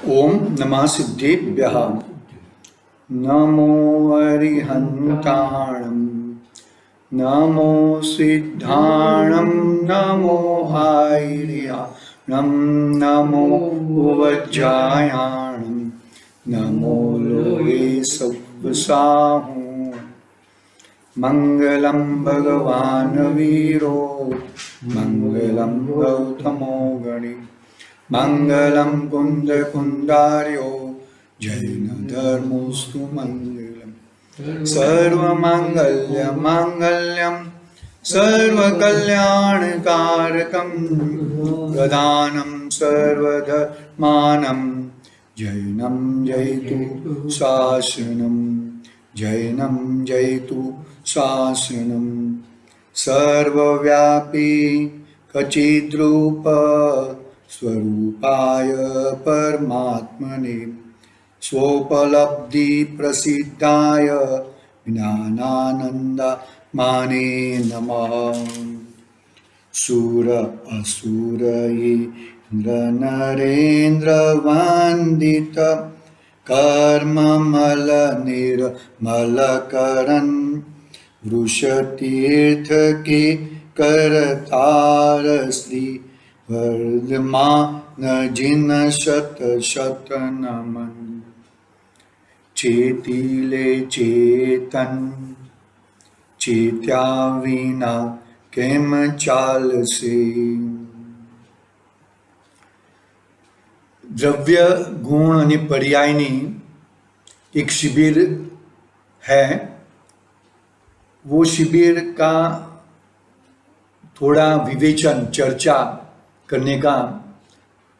ओम नमः सिद्धेभ्यः। नमो अरिहन्ताणं नमो सिद्धाणं नमो आयर्याणं नमो वज्रायाणं नमो लोके सव्वसाहु। मंगलम भगवान वीरो मंगलम गौतमो गणि मंगलम कुंद कुंदार्यो जैन धर्मोस्तु मंगलम सर्वमंगल्य मांगल्यम सर्वकल्याणकारकम प्रधानम सर्वधर्मानं जैनम जयतु शासनम जैनम जयतु शासनम सर्वव्यापी कचिद्रूप स्वरूपाय परमात्मने स्वोपलब्धि प्रसिद्धाय ज्ञानानन्दमाने नमः। शूर असुर इंद्र नरेन्द्र वंदित कर्ममल निर्मल करन वृषतीर्थ के करतार श्री वर्धमान जिन शत शत नमन। चेतिले चेतन चेत्या विना केम चालसे। द्रव्य गुण आणि पर्यायनी एक शिबिर है। वो शिबिर का थोड़ा विवेचन चर्चा करने का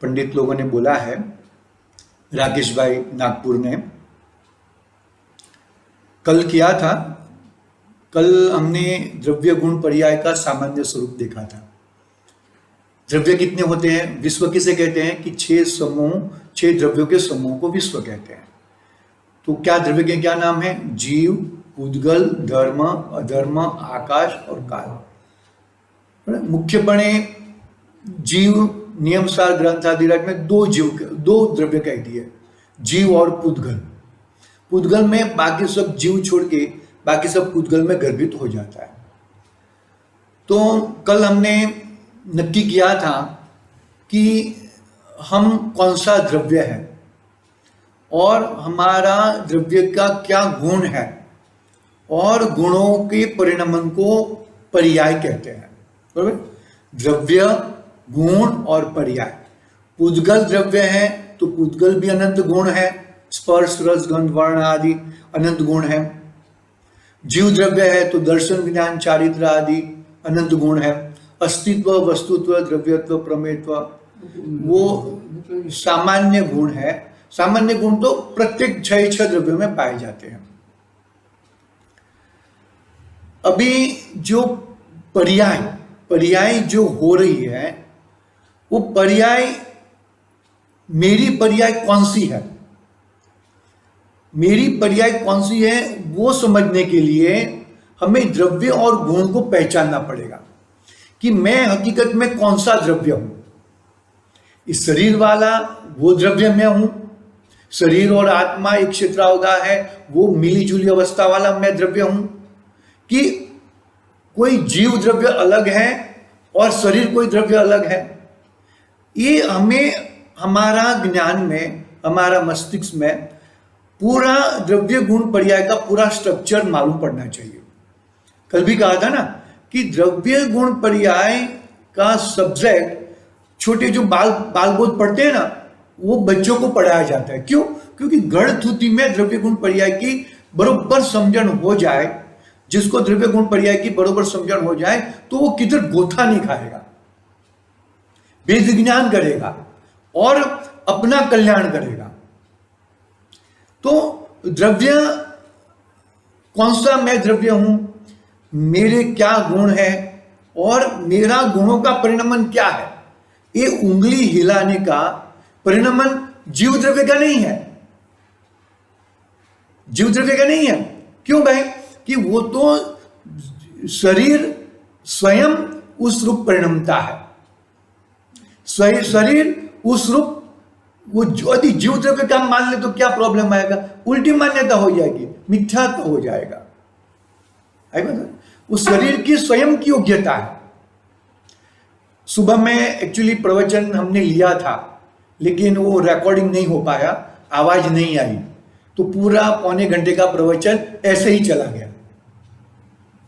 पंडित लोगों ने बोला है। राकेश भाई नागपुर ने कल किया था। कल हमने द्रव्य गुण पर्याय का सामान्य स्वरूप देखा था। द्रव्य कितने होते हैं? विश्व किसे कहते हैं कि 6 द्रव्यों के समूह को विश्व कहते हैं। तो क्या द्रव्य के क्या नाम है? जीव, उद्गल, धर्म, अधर्म, आकाश और काल। मुख्यपणे जीव नियमसार ग्रंथाधिराज में दो द्रव्य कह दिए, जीव और पुद्गल। पुद्गल में बाकी सब जीव छोड़ के बाकी सब पुद्गल में गर्भित हो जाता है। तो कल हमने नक्की किया था कि हम कौन सा द्रव्य है और हमारा द्रव्य का क्या गुण है और गुणों के परिणमन को पर्याय कहते हैं। बराबर? द्रव्य, गुण और पर्याय। पुद्गल द्रव्य है तो पुद्गल भी अनंत गुण है। स्पर्श, रस, गंध, वर्ण आदि अनंत गुण है। जीव द्रव्य है तो दर्शन, विज्ञान, चारित्र आदि अनंत गुण है। अस्तित्व, वस्तुत्व, द्रव्यत्व, प्रमेयत्व वो सामान्य गुण है। सामान्य गुण तो प्रत्येक 6 द्रव्यों में पाए जाते हैं। अभी जो पर्याय जो हो रही है वो पर्याय, मेरी पर्याय कौन सी है, मेरी पर्याय कौन सी है वो समझने के लिए हमें द्रव्य और गुण को पहचानना पड़ेगा कि मैं हकीकत में कौन सा द्रव्य हूं। इस शरीर वाला वो द्रव्य मैं हूं। शरीर और आत्मा एक क्षेत्रावगा है, वो मिली जुली अवस्था वाला मैं द्रव्य हूं। कि कोई जीव द्रव्य अलग है और शरीर कोई द्रव्य अलग है। ये हमें हमारा ज्ञान में, हमारा मस्तिष्क में पूरा द्रव्य गुण पर्याय का पूरा स्ट्रक्चर मालूम पड़ना चाहिए। कल भी कहा था ना कि द्रव्य गुण पर्याय का सब्जेक्ट छोटे जो बालबोध पढ़ते हैं ना, वो बच्चों को पढ़ाया जाता है। क्यों? क्योंकि गढ़ थूती में द्रव्य गुण पर्याय की बरोबर समझन हो जाए। जिसको द्रव्य गुण पर्याय की बरोबर समझन हो जाए तो वो किधर गोथा नहीं खाएगा, वेद विज्ञान करेगा और अपना कल्याण करेगा। तो द्रव्य कौन सा मैं द्रव्य हूं, मेरे क्या गुण है और मेरा गुणों का परिणमन क्या है, ये उंगली हिलाने का परिणमन जीव द्रव्य का नहीं है। जीव द्रव्य का नहीं है। क्यों भाई? कि वो तो शरीर स्वयं उस रूप परिणमता है। शरीर उस रूप वो यदि जीव द्रव्य का मान ले तो क्या प्रॉब्लम आएगा? उल्टी मान्यता हो जाएगी, मिथ्यात्व हो जाएगा। वो शरीर की स्वयं की योग्यता है। सुबह में एक्चुअली प्रवचन हमने लिया था, लेकिन वो रिकॉर्डिंग नहीं हो पाया, आवाज नहीं आई, तो पूरा पौने घंटे का प्रवचन ऐसे ही चला गया।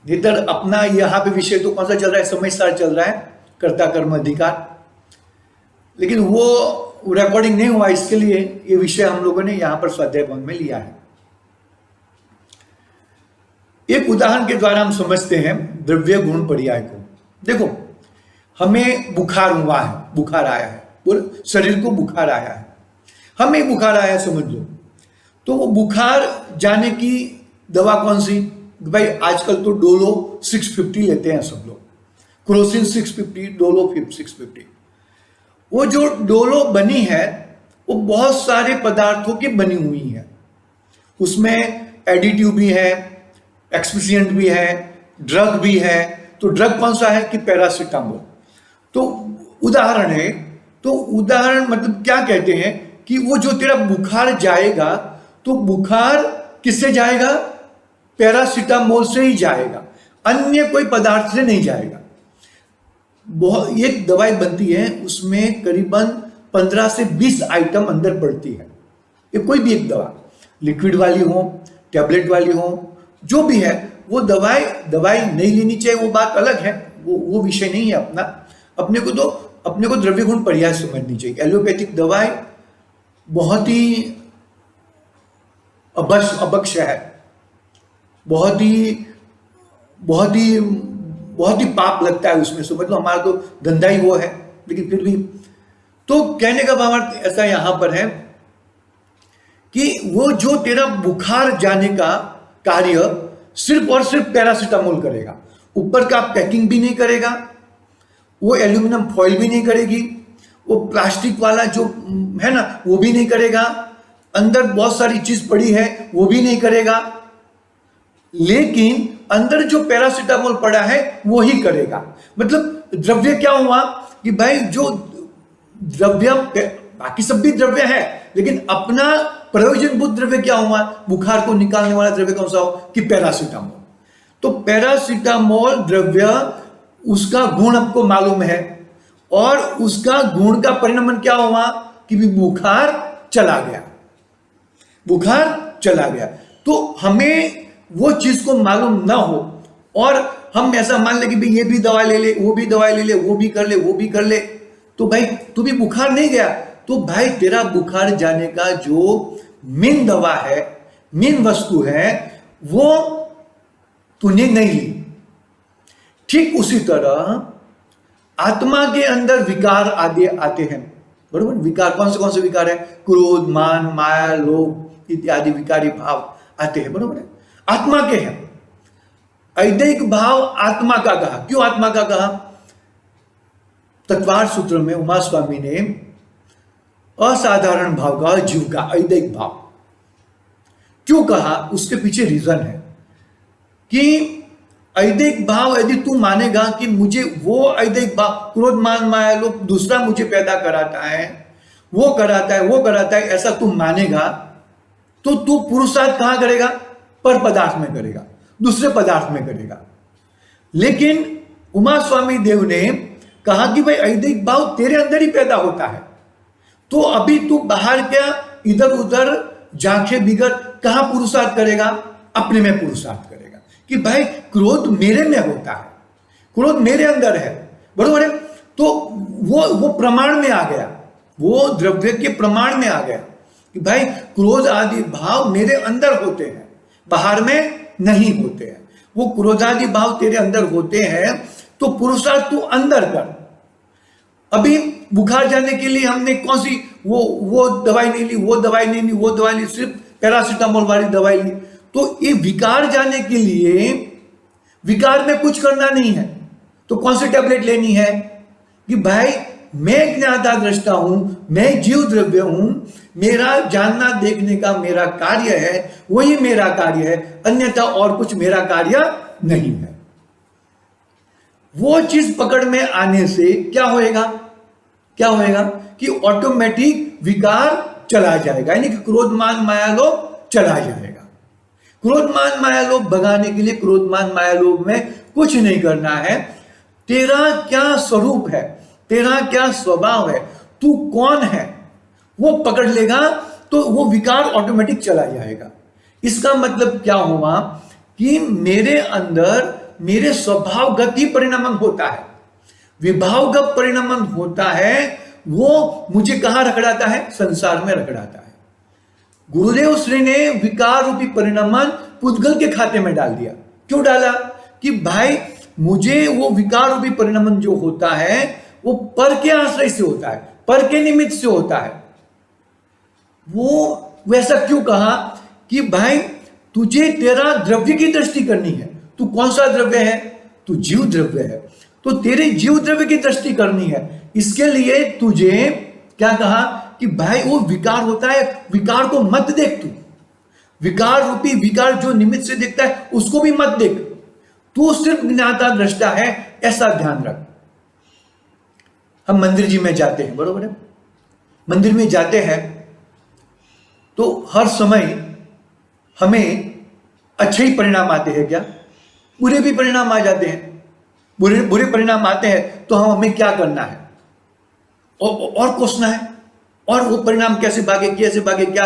इधर अपना यहाँ पे विषय तो कौन सा चल रहा है? समय सार चल रहा है, कर्ता कर्म अधिकार, लेकिन वो रिकॉर्डिंग नहीं हुआ। इसके लिए ये विषय हम लोगों ने यहां पर स्वाध्याय भवन में लिया है। एक उदाहरण के द्वारा हम समझते हैं द्रव्य गुण पर्याय को। देखो, हमें बुखार हुआ है, बुखार आया है, बोलो शरीर को बुखार आया है, हमें बुखार आया है समझ लो। तो वो बुखार जाने की दवा कौन सी? भाई आजकल तो डोलो 650 लेते हैं सब लोग, क्रोसिन 650, डोलो 650। वो जो डोलो बनी है वो बहुत सारे पदार्थों की बनी हुई है। उसमें एडिटिव भी है, एक्सपिशिएंट भी है, ड्रग भी है। तो ड्रग कौन सा है? कि पैरासीटामोल। तो उदाहरण है, तो उदाहरण मतलब क्या कहते हैं कि वो जो तेरा बुखार जाएगा, तो बुखार किससे जाएगा? पैरासीटामोल से ही जाएगा, अन्य कोई पदार्थ से नहीं जाएगा। बहुत एक दवाई बनती है, उसमें करीबन 15 से 20 आइटम अंदर पड़ती है। ये कोई भी एक दवा, लिक्विड वाली हो, टैबलेट वाली हो, जो भी है, वो दवाई नहीं लेनी चाहिए, वो बात अलग है, वो विषय नहीं है अपना। अपने को द्रव्य गुण पर्याय समझनी चाहिए। एलोपैथिक दवाई बहुत ही अबक्ष है, बहुत ही पाप लगता है उसमें। समझ लो हमारा तो धंधा ही वो है, लेकिन फिर भी। तो कहने का भावार्थ ऐसा यहां पर है कि वो जो तेरा बुखार जाने का कार्य सिर्फ और सिर्फ पैरासीटामोल करेगा, ऊपर का पैकिंग भी नहीं करेगा, वो एल्यूमिनियम फॉइल भी नहीं करेगी, वो प्लास्टिक वाला जो है ना वो भी नहीं करेगा, अंदर बहुत सारी चीज पड़ी है वो भी नहीं करेगा, लेकिन अंदर जो पैरासीटामोल पड़ा है वो ही करेगा। मतलब द्रव्य क्या हुआ कि भाई जो द्रव्य, बाकी सब भी द्रव्य है, लेकिन अपना प्रयोजनभूत द्रव्य क्या हुआ? बुखार को निकालने वाला द्रव्य कौन सा हो? कि पैरासीटामोल। तो पैरासीटामोल द्रव्य, उसका गुण आपको मालूम है, और उसका गुण का परिणाम क्या हुआ कि बुखार चला गया, बुखार चला गया। तो हमें वो चीज को मालूम ना हो और हम ऐसा मान ले कि भाई ये भी दवा ले ले, वो भी दवाई ले ले, वो भी कर ले, वो भी कर ले, तो भाई तू भी बुखार नहीं गया। तो भाई तेरा बुखार जाने का जो मेन दवा है, मेन वस्तु है, वो तूने नहीं ली। ठीक उसी तरह आत्मा के अंदर विकार आदि आते हैं, बरोबर। विकार कौन से विकार है? क्रोध, मान, माया, लोभ इत्यादि विकारी भाव आते हैं, बरोबर है, आत्मा के हैं। ऐदैहिक भाव आत्मा का कहा। क्यों आत्मा का कहा? तत्वार्थ सूत्र में उमा स्वामी ने असाधारण भाव कहा, जीव का ऐदैहिक भाव। क्यों कहा? उसके पीछे रीजन है कि ऐदैहिक भाव यदि तू मानेगा कि मुझे वो ऐदैहिक भाव, क्रोध, मान, माया, लोभ दूसरा मुझे पैदा कराता है, वो कराता है, ऐसा तू मानेगा, तो तू पुरुषार्थ कहां करेगा? पर पदार्थ में करेगा, दूसरे पदार्थ में करेगा। लेकिन उमा स्वामी देव ने कहा कि भाई ऐदैहिक भाव तेरे अंदर ही पैदा होता है, तो अभी तू बाहर क्या इधर उधर झांखे बिगड़ कहां पुरुषार्थ करेगा? अपने में पुरुषार्थ करेगा कि भाई क्रोध मेरे में होता है, क्रोध मेरे अंदर है, बरोबर है। तो वो प्रमाण में आ गया, वो द्रव्य के प्रमाण में आ गया कि भाई क्रोध आदि भाव मेरे अंदर होते हैं, बाहर में नहीं होते हैं। वो क्रोधादि भाव तेरे अंदर होते हैं, तो पुरुषार्थ तू अंदर कर। अभी बुखार जाने के लिए हमने कौन सी वो दवाई नहीं ली, वो दवाई नहीं ली, वो दवाई ली, सिर्फ पैरासीटामोल वाली दवाई ली। तो ये विकार जाने के लिए विकार में कुछ करना नहीं है, तो कौन सी टैबलेट लेनी है कि भाई मैं ज्ञाता दृष्टा हूं, मैं जीव द्रव्य हूं, मेरा जानना देखने का मेरा कार्य है, वही मेरा कार्य है, अन्यथा और कुछ मेरा कार्य नहीं है। वो चीज पकड़ में आने से क्या होएगा? क्या होएगा कि ऑटोमेटिक विकार चला जाएगा, यानी कि क्रोध मान माया लोभ चला जाएगा। क्रोध मान माया लोभ भगाने के लिए क्रोध मान माया लोभ में कुछ नहीं करना है। तेरा क्या स्वरूप है, तेरा क्या स्वभाव है, तू कौन है, वो पकड़ लेगा तो वो विकार ऑटोमेटिक चला जाएगा। इसका मतलब क्या हुआ कि मेरे अंदर मेरे स्वभावगत ही परिणमन होता है, विभावगत परिणमन होता है, वो मुझे कहां रखड़ाता है, संसार में रखड़ाता है। गुरुदेव श्री ने विकार रूपी परिणमन पुद्गल के खाते में डाल दिया। क्यों डाला कि भाई मुझे वो विकार रूपी परिणमन जो होता है वो पर के आश्रय से होता है, पर के निमित्त से होता है। वो वैसा क्यों कहा कि भाई तुझे तेरा द्रव्य की दृष्टि करनी है। तू कौन सा द्रव्य है, तू जीव द्रव्य है, तो तेरे जीव द्रव्य की दृष्टि करनी है। इसके लिए तुझे क्या कहा कि भाई वो विकार होता है, विकार को मत देख, तू विकार रूपी विकार जो निमित्त से देखता है उसको भी मत देख, तू सिर्फ ज्ञाता दृष्टा है, ऐसा ध्यान रख। हम मंदिर जी में जाते हैं, बरोबर है, मंदिर में जाते हैं तो हर समय हमें अच्छे ही परिणाम आते हैं क्या, बुरे भी परिणाम आ जाते हैं। बुरे परिणाम आते हैं तो हमें क्या करना है, और कोसना है, और वो परिणाम कैसे भागे, क्या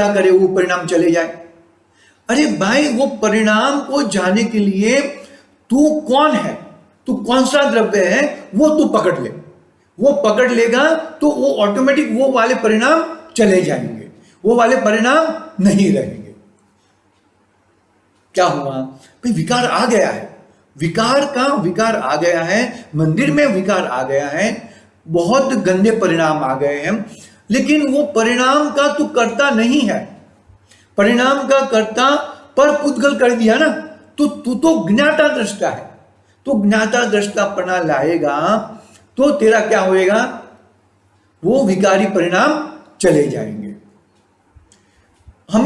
करे वो परिणाम चले जाए। अरे भाई वो परिणाम को जाने के लिए तू कौन है, तू कौन सा द्रव्य है, वो तू पकड़ ले। वो पकड़ लेगा तो वो ऑटोमेटिक वो वाले परिणाम चले जाएंगे, वो वाले परिणाम नहीं रहेंगे। क्या हुआ भाई, विकार आ गया है, विकार आ गया है, मंदिर में विकार आ गया है, बहुत गंदे परिणाम आ गए हैं, लेकिन वो परिणाम का तू करता नहीं है, परिणाम का कर्ता पर पुद्गल कर दिया ना, तो तू तो ज्ञाता दृष्टा है। तो ज्ञाता दृष्टापना लाएगा तो तेरा क्या होएगा, वो विकारी परिणाम चले जाएंगे। हम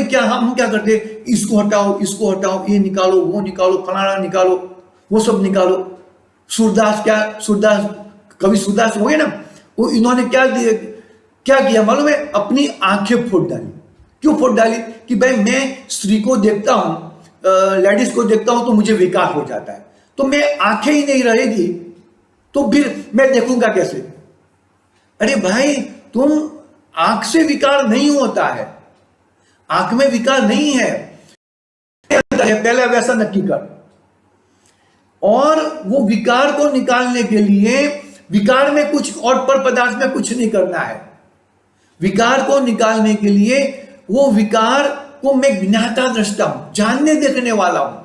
क्या करते, इसको हटाओ, ये निकालो, वो निकालो, फलाना निकालो, वो सब निकालो। सूरदास कवि सूरदास हो गए ना, वो इन्होंने क्या किया मालूम है, अपनी आंखें फोड़ डाली। क्यों फोड़ डाली कि भाई मैं स्त्री को देखता हूं, लेडीज को देखता हूं तो मुझे विकार हो जाता है, तो मैं आंखें ही नहीं रहेगी तो फिर मैं देखूंगा कैसे। अरे भाई तुम आंख से विकार नहीं होता है, आंख में विकार नहीं है, पहले वैसा नक्की कर। और वो विकार को निकालने के लिए विकार में कुछ और पर पदार्थ में कुछ नहीं करना है। विकार को निकालने के लिए वो विकार को मैं ज्ञाता दृष्टा हूं, जानने देखने वाला हूं,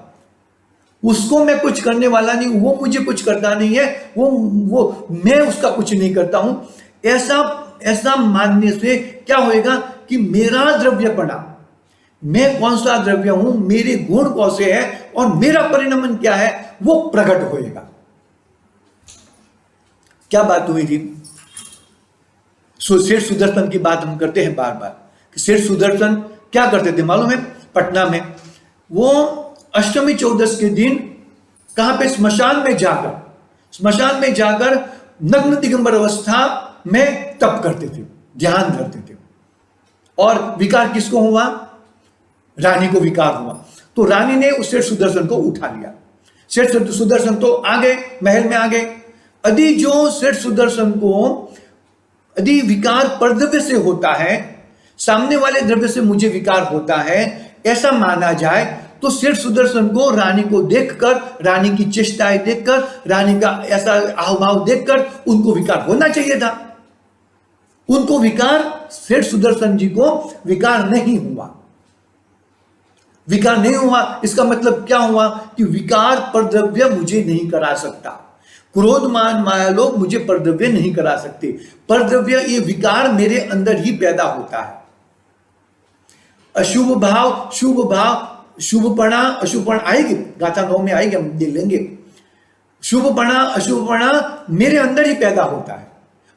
उसको मैं कुछ करने वाला नहीं, वो मुझे कुछ करता नहीं है, वो मैं उसका कुछ नहीं करता हूं। ऐसा मानने से क्या होएगा कि मेरा द्रव्यपना, मैं कौन सा द्रव्य हूं, मेरे गुण कौन से हैं और मेरा परिणमन क्या है, वो प्रकट होएगा। क्या बात हुई थी, सेठ सुदर्शन की बात हम करते हैं बार बार कि सेठ सुदर्शन क्या करते थे मालूम है, पटना में वो अष्टमी चौदस के दिन कहां पे, स्मशान में जाकर नग्न दिगंबर अवस्था में तप करते थे, ध्यान धरते थे। और विकार किसको हुआ, रानी को विकार हुआ, तो रानी ने उस सेठ सुदर्शन को उठा लिया। सेठ सुदर्शन तो आ गए, महल में आ गए। यदि जो सेठ सुदर्शन को यदि विकार परद्रव्य से होता है, सामने वाले द्रव्य से मुझे विकार होता है, ऐसा माना जाए तो सेठ सुदर्शन को रानी को देखकर, रानी की चेष्टाएं देखकर, रानी का ऐसा हावभाव देखकर उनको विकार होना चाहिए था। उनको विकार, सेठ सुदर्शन जी को विकार नहीं हुआ। विकार नहीं हुआ इसका मतलब क्या हुआ कि विकार परद्रव्य मुझे नहीं करा सकता, क्रोध मान माया लोभ मुझे परद्रव्य नहीं करा सकते। परद्रव्य ये विकार मेरे अंदर ही पैदा होता है। अशुभ भाव, शुभ भाव, शुभपणा अशुभपणा आएगी, गाथा 9 में आएगी, हम देख लेंगे। शुभपणा अशुभपणा मेरे अंदर ही पैदा होता है।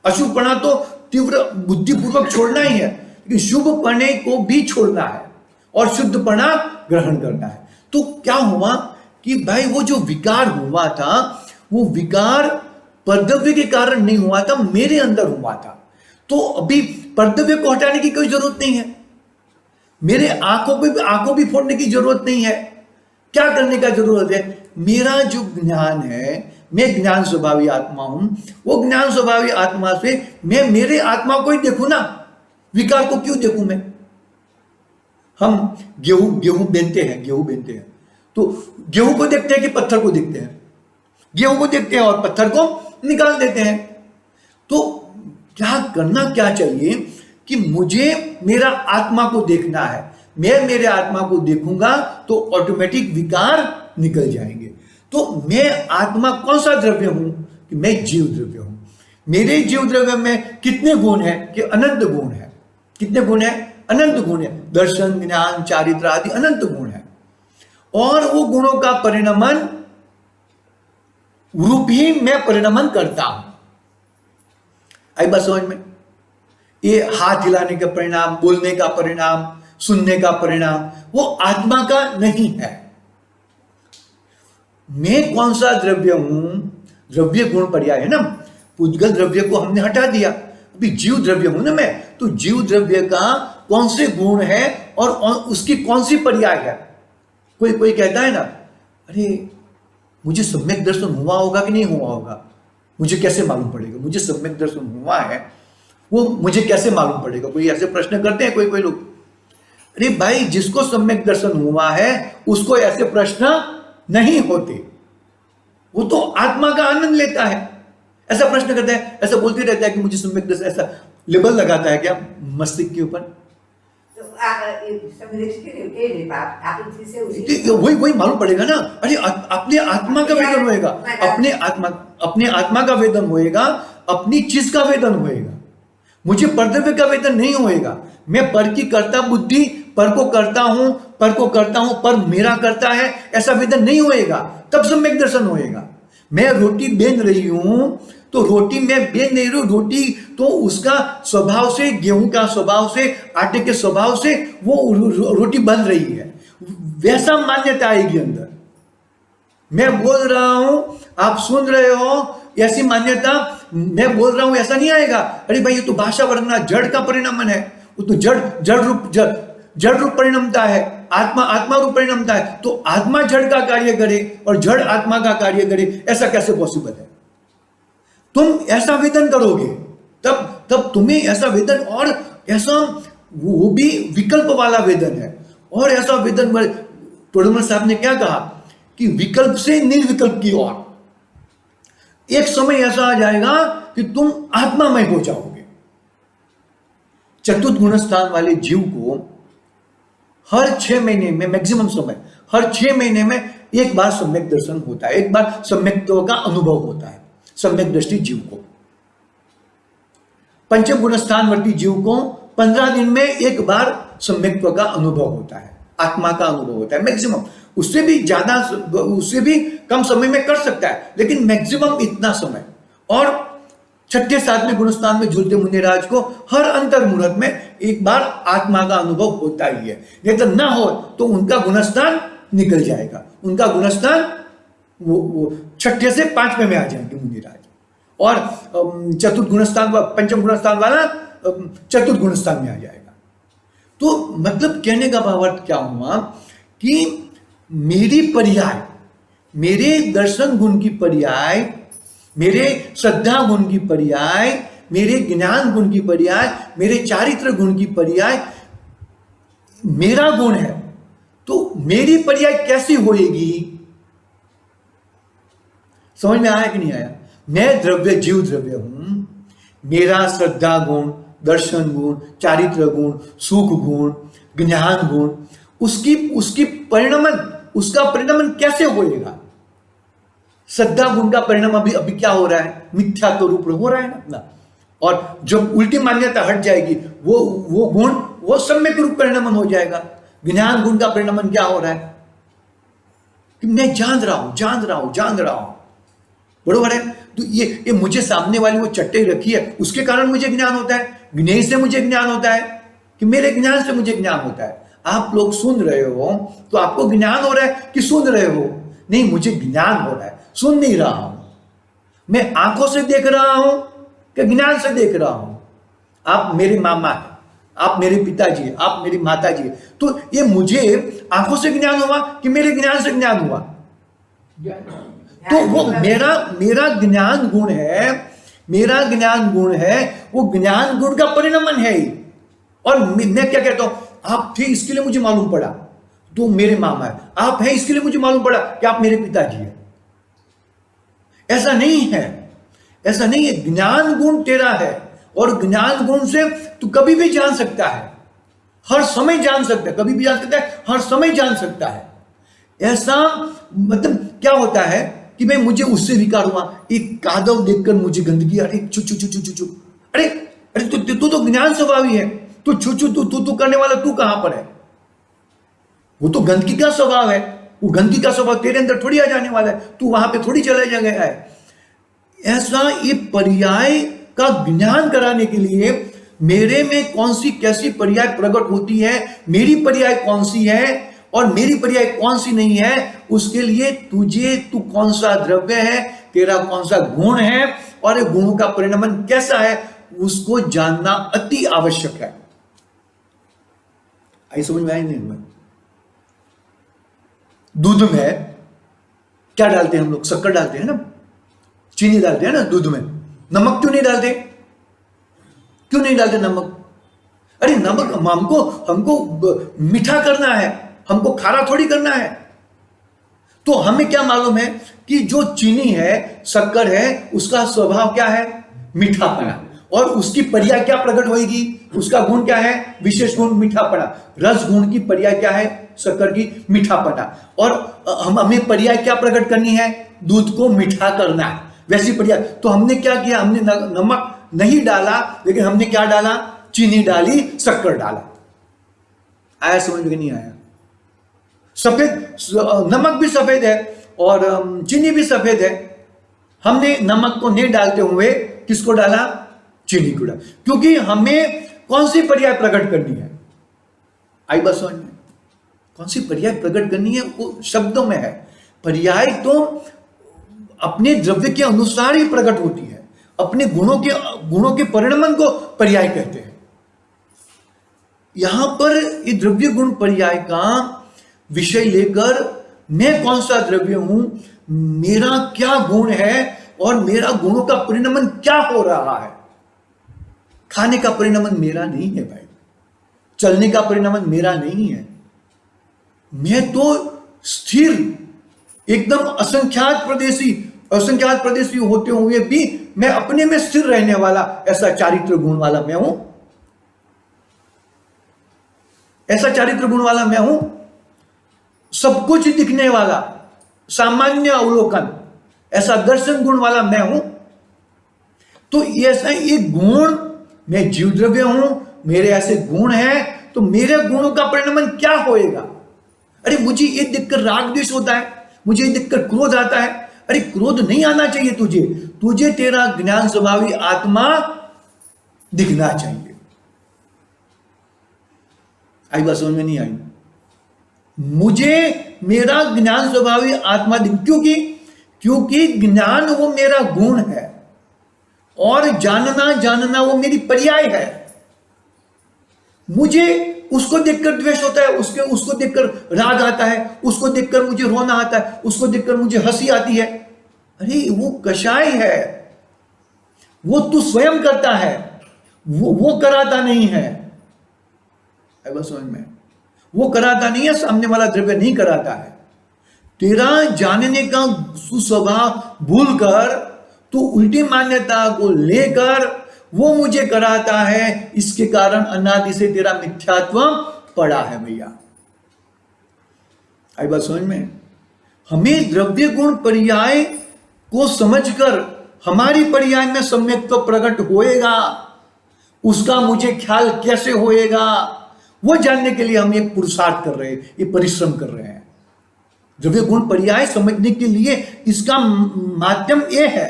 अशुभपणा तो तीव्र बुद्धिपूर्वक छोड़ना ही है, लेकिन शुभपणे को भी छोड़ना है और शुद्धपणा ग्रहण करना है। तो क्या हुआ कि भाई वो जो विकार हुआ था, वो विकार परद्रव्य के कारण नहीं हुआ था, मेरे अंदर हुआ था। तो अभी परद्रव्य को हटाने की कोई जरूरत नहीं है, मेरे आंखों भी फोड़ने की जरूरत नहीं है। क्या करने का जरूरत है? मेरा जो ज्ञान है, मैं ज्ञान स्वभावी आत्मा हूं, वो ज्ञान स्वभावी आत्मा से मैं मेरे आत्मा को ही देखूं ना, विकार को क्यों देखूं मैं? हम गेहूं बेचते हैं, तो गेहूं को देखते हैं कि पत्थर को देखते हैं? गेहूं को देखते हैं और पत्थर को निकाल देते हैं। तो क्या करना क्या चाहिए कि मुझे मेरा आत्मा को देखना है। मैं मेरे आत्मा को देखूंगा तो ऑटोमेटिक विकार निकल जाएंगे। तो मैं आत्मा कौन सा द्रव्य हूं? कि मैं जीव द्रव्य हूं। मेरे जीव द्रव्य में कितने गुण है? कि अनंत गुण है। कितने गुण है? अनंत गुण है। दर्शन, ज्ञान, चारित्र आदि अनंत गुण है। और वो गुणों का परिणमन रूप ही मैं परिणमन करता हूं। आई बात समझ में? ये हाथ हिलाने का परिणाम, बोलने का परिणाम, सुनने का परिणाम वो आत्मा का नहीं है। मैं कौन सा द्रव्य हूं? द्रव्य गुण पर्याय है ना। पुद्गल द्रव्य को हमने हटा दिया, अभी जीव द्रव्य हूं ना मैं। तो जीव द्रव्य का कौन से गुण है और उसकी कौन सी पर्याय है? कोई कहता है ना, अरे मुझे सम्यक दर्शन हुआ होगा कि नहीं हुआ होगा, मुझे कैसे मालूम पड़ेगा? मुझे सम्यक दर्शन हुआ है, वो मुझे कैसे मालूम पड़ेगा? कोई ऐसे प्रश्न करते हैं कोई लोग। अरे भाई, जिसको सम्यक दर्शन हुआ है उसको ऐसे प्रश्न नहीं होते, वो तो आत्मा का आनंद लेता है। ऐसा प्रश्न करता है, ऐसा बोलते रहता है कि मुझे सम्यक दर्शन, ऐसा लेबल लगाता है क्या मस्तिष्क के ऊपर? वही मालूम पड़ेगा ना। अरे अपने आत्मा का वेदन होएगा, अपने आत्मा का वेदन होएगा, अपनी चीज का वेदन होएगा। मुझे परद्रव्य का वेदन नहीं होएगा। मैं पर की करता बुद्धि, पर को करता हूं, पर मेरा करता है, ऐसा वेदन नहीं होएगा। तब सम्यक दर्शन होएगा। मैं रोटी बेन रही हूं तो रोटी मैं बेन नहीं रही हूं, रोटी तो उसका स्वभाव से, गेहूं का स्वभाव से, आटे के स्वभाव से वो रोटी बन रही है, वैसा मान्यता आएगी अंदर। मैं बोल रहा हूं, आप सुन रहे हो, ऐसी मान्यता, मैं बोल रहा हूं ऐसा नहीं आएगा। अरे भाई, ये तो भाषा वर्णना जड़ का परिणामन है, वो तो जड़ रूप परिणमता है, आत्मा रूप परिणमता है। तो आत्मा जड़ का कार्य करे और जड़ आत्मा का कार्य करे, ऐसा कैसे पॉसिबल है? तुम ऐसा वेदन करोगे तब तुम्हें ऐसा वेदन, और ऐसा वो भी विकल्प वाला वेदन है। और ऐसा वेदन टोडरमल साहब ने क्या कहा कि विकल्प से निर्विकल्प की ओर एक समय ऐसा आ जाएगा कि तुम आत्मामय हो जाओगे। चतुर्थ गुणस्थान वाले जीव को हर 6 महीने में, मैक्सिमम समय हर 6 महीने में एक बार सम्यक दर्शन होता है, एक बार सम्यक्त्व का अनुभव होता है। सम्यक दृष्टि जीव को, पंचम गुणस्थानवर्ती जीव को 15 दिन में एक बार सम्यक्त्व का अनुभव होता है, आत्मा का अनुभव होता है। मैक्सिमम, उससे भी ज्यादा, उससे भी कम समय में कर सकता है, लेकिन मैक्सिमम इतना समय। और 6ठे 7वें गुणस्थान में झूलते मुनिराज को हर अंतर मुहूर्त में एक बार आत्मा का अनुभव होता ही है। नहीं तो ना हो तो उनका गुणस्थान निकल जाएगा, उनका गुणस्थान वो 6ठे से 5वें में आ जाएंगे मुनिराज। और चतुर्थ गुणस्थान, पंचम गुणस्थान वाला चतुर्थ गुणस्थान में आ जाएगा। तो मतलब कहने का भावार्थ क्या हुआ कि मेरी पर्याय, मेरे दर्शन गुण की पर्याय, मेरे श्रद्धा गुण की पर्याय, मेरे ज्ञान गुण की पर्याय, मेरे चारित्र गुण की पर्याय मेरा गुण है। तो मेरी पर्याय कैसी होएगी? समझ में आया कि नहीं आया? मैं द्रव्य, जीव द्रव्य हूं, मेरा श्रद्धा गुण, दर्शन गुण, चारित्र गुण, सुख गुण, ज्ञान गुण, उसकी परिणमन, उसका परिणमन कैसे होएगा? श्रद्धा गुण का परिणाम अभी क्या हो रहा है? मिथ्यात्व रूप हो रहा है ना। और जब उल्टी मान्यता हट जाएगी, वो गुण वो सम्यक रूप परिणामन हो जाएगा। ज्ञान गुण का परिणामन क्या हो रहा है कि मैं जान रहा हूं, बरोबर है। तो ये मुझे सामने वाली वो चट्टे रखी है, उसके कारण मुझे ज्ञान होता है, ज्ञेय से मुझे ज्ञान होता है, कि मेरे ज्ञान से मुझे ज्ञान होता है। आप लोग सुन रहे हो तो आपको ज्ञान हो रहा है कि सुन रहे हो? नहीं, मुझे ज्ञान हो रहा है, सुन नहीं रहा हूं। मैं आंखों से देख रहा हूं कि ज्ञान से देख रहा हूं? आप मेरे मामा हैं, आप मेरे पिताजी हैं, आप मेरी माता जी हैं, तो ये मुझे आंखों से ज्ञान हुआ कि मेरे ज्ञान से ज्ञान हुआ? तो वो मेरा मेरा ज्ञान गुण है, मेरा ज्ञान गुण है, वो ज्ञान गुण का परिणमन है ही। और मैं क्या कहता हूं, आप थे इसके लिए मुझे मालूम पड़ा तो मेरे मामा है, आप हैं इसके लिए मुझे मालूम पड़ा कि आप मेरे पिताजी हैं। ऐसा नहीं है, ऐसा नहीं है। ज्ञान गुण तेरा है और ज्ञान गुण से तू कभी भी जान सकता है, हर समय जान सकता है, कभी भी जान सकता है, हर समय जान सकता है। ऐसा मतलब क्या होता है कि मैं मुझे उससे विकार हुआ, एक कादव देखकर मुझे गंदगी, अरे चू चू चू चू चू चू, अरे अरे तू तो ज्ञान स्वभावी है, तू छू छू तू करने वाला तू कहां पर है? वो तो गंदगी का स्वभाव है, वो गंदगी का स्वभाव तेरे अंदर थोड़ी आ जाने वाला है, तू वहां पे थोड़ी चला जा गया है। ऐसा ये पर्याय का ज्ञान कराने के लिए मेरे में कौन सी कैसी पर्याय प्रकट होती है, मेरी पर्याय कौन सी है और मेरी पर्याय कौन सी नहीं है, उसके लिए तू कौन सा द्रव्य है, तेरा कौन सा गुण है और ये गुणों का परिणमन कैसा है, उसको जानना अति आवश्यक है। आई समझ में आई नहीं? दूध में क्या डालते हैं हम लोग? शक्कर डालते हैं ना, चीनी डालते हैं ना दूध में, नमक क्यों नहीं डालते? क्यों नहीं डालते नमक? अरे नमक हमको मीठा करना है, हमको खारा थोड़ी करना है। तो हमें क्या मालूम है कि जो चीनी है, शक्कर है, उसका स्वभाव क्या है? मीठापना। और उसकी पर्याय क्या प्रकट होगी? उसका गुण क्या है? विशेष गुण मीठापना। रस गुण की पर्याय क्या है? शक्कर की मीठापना। और हमें पर्याय क्या प्रकट करनी है? दूध को मीठा करना है, वैसी पर्याय। तो हमने क्या किया? हमने नमक नहीं डाला, लेकिन हमने क्या डाला? चीनी डाली, शक्कर डाला। आया समझ में? नहीं आया? सफेद नमक भी सफेद है और चीनी भी सफेद है। हमने नमक को नहीं डालते हुए किसको डाला? चीनी को डाला, क्योंकि हमें कौन सी पर्याय प्रकट करनी है? आई बात समझ में? कौन सी पर्याय प्रकट करनी है वो शब्दों में है। पर्याय तो अपने द्रव्य के अनुसार ही प्रकट होती है, अपने गुणों के परिणमन को पर्याय कहते हैं। यहां पर ये द्रव्य गुण पर्याय का विषय लेकर मैं कौन सा द्रव्य हूं, मेरा क्या गुण है और मेरा गुणों का परिणमन क्या हो रहा है। खाने का परिणमन मेरा नहीं है भाई, चलने का परिणमन मेरा नहीं है। मैं तो स्थिर, एकदम असंख्यात प्रदेशी होते हुए भी मैं अपने में स्थिर रहने वाला ऐसा चारित्र गुण वाला मैं हूं। ऐसा चारित्र गुण वाला मैं हूं, सब कुछ दिखने वाला, सामान्य अवलोकन, ऐसा दर्शन गुण वाला मैं हूं। तो ऐसा एक गुण, मैं जीव द्रव्य हूं, मेरे ऐसे गुण हैं, तो मेरे गुणों का परिणमन क्या होएगा? अरे मुझे ये देखकर राग द्वेष होता है, मुझे ये देखकर क्रोध आता है। अरे क्रोध नहीं आना चाहिए तुझे तेरा ज्ञान स्वभावी आत्मा दिखना चाहिए। आई बात समझ में? नहीं आई? मुझे मेरा ज्ञान स्वभावी आत्मा क्योंकि ज्ञान वो मेरा गुण है और जानना वो मेरी पर्याय है। मुझे उसको देखकर द्वेष होता है, उसको देखकर राग आता है, उसको देखकर मुझे रोना आता है, उसको देखकर मुझे हंसी आती है। अरे वो कषाय है, वो तू स्वयं करता है, वो कराता नहीं है। बस समझ में? वो कराता नहीं है, सामने वाला द्रव्य नहीं कराता है। तेरा जानने का सुस्वभाव भूलकर तू उल्टी मान्यता को लेकर वो मुझे कराता है, इसके कारण अनादि से तेरा मिथ्यात्व पड़ा है भैया। आई बात समझ में? हमें द्रव्य गुण पर्याय को समझकर हमारी पर्याय में सम्यक्त्व प्रकट होएगा, उसका मुझे ख्याल कैसे होएगा, वो जानने के लिए हम एक पुरुषार्थ कर रहे हैं, ये परिश्रम कर रहे हैं। द्रव्य गुण पर्याय समझने के लिए इसका माध्यम ये है,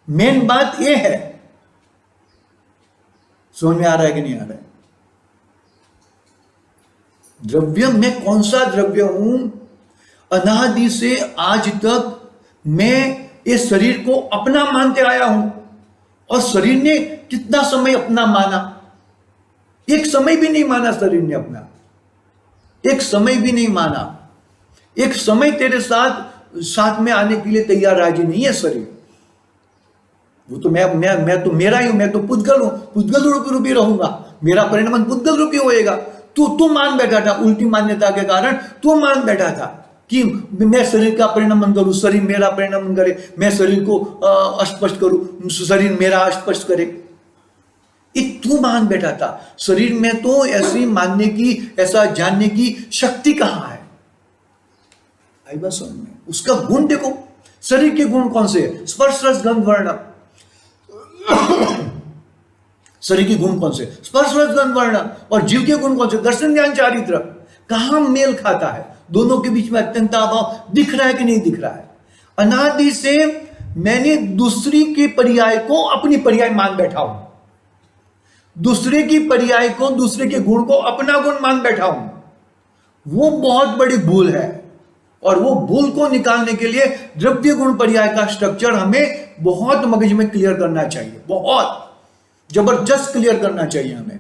मेन बात ये है। समझ में आ रहा है कि नहीं आ रहा है? द्रव्य में कौन सा द्रव्य हूं? अनादि से आज तक मैं ये शरीर को अपना मानते आया हूं, और शरीर ने कितना समय अपना माना? एक समय भी नहीं माना शरीर ने अपना, एक समय भी नहीं माना। एक समय तेरे साथ में आने के लिए तैयार राजी नहीं है शरीर। वो तो मैं तो मेरा ही हूं, मैं तो पुद्गल हूं, पुद्गल रूपी रहूंगा, मेरा परिणाम पुद्गल रूपी होएगा। तू मान बैठा था, उल्टी मान्यता के कारण तू मान बैठा था कि मैं शरीर का परिणाम करूं, शरीर मेरा परिणाम करे, मैं शरीर को अस्पष्ट करूं, शरीर मेरा अस्पष्ट करे। ये तू मान बैठा था। शरीर में तो ऐसी मानने की, ऐसा जानने की शक्ति कहां है? आई बात समझ में? उसका गुण देखो। शरीर के गुण कौन से है? स्पर्श रस गंध वर्ण। शरीर के गुण कौन से? स्पर्श रस गंध वर्ण। और जीव के गुण कौन से? दर्शन ज्ञान चारित्र। कहां मेल खाता है? दोनों के बीच में अत्यंत अभाव दिख रहा है कि नहीं दिख रहा है? अनादि से मैंने दूसरी के पर्याय को अपनी पर्याय मान बैठा हूं, दूसरे की पर्याय को, दूसरे के गुण को अपना गुण मान बैठा हूं। वो बहुत बड़ी भूल है, और वो भूल को निकालने के लिए द्रव्य गुण पर्याय का स्ट्रक्चर हमें बहुत मगज में क्लियर करना चाहिए, बहुत जबरदस्त क्लियर करना चाहिए हमें।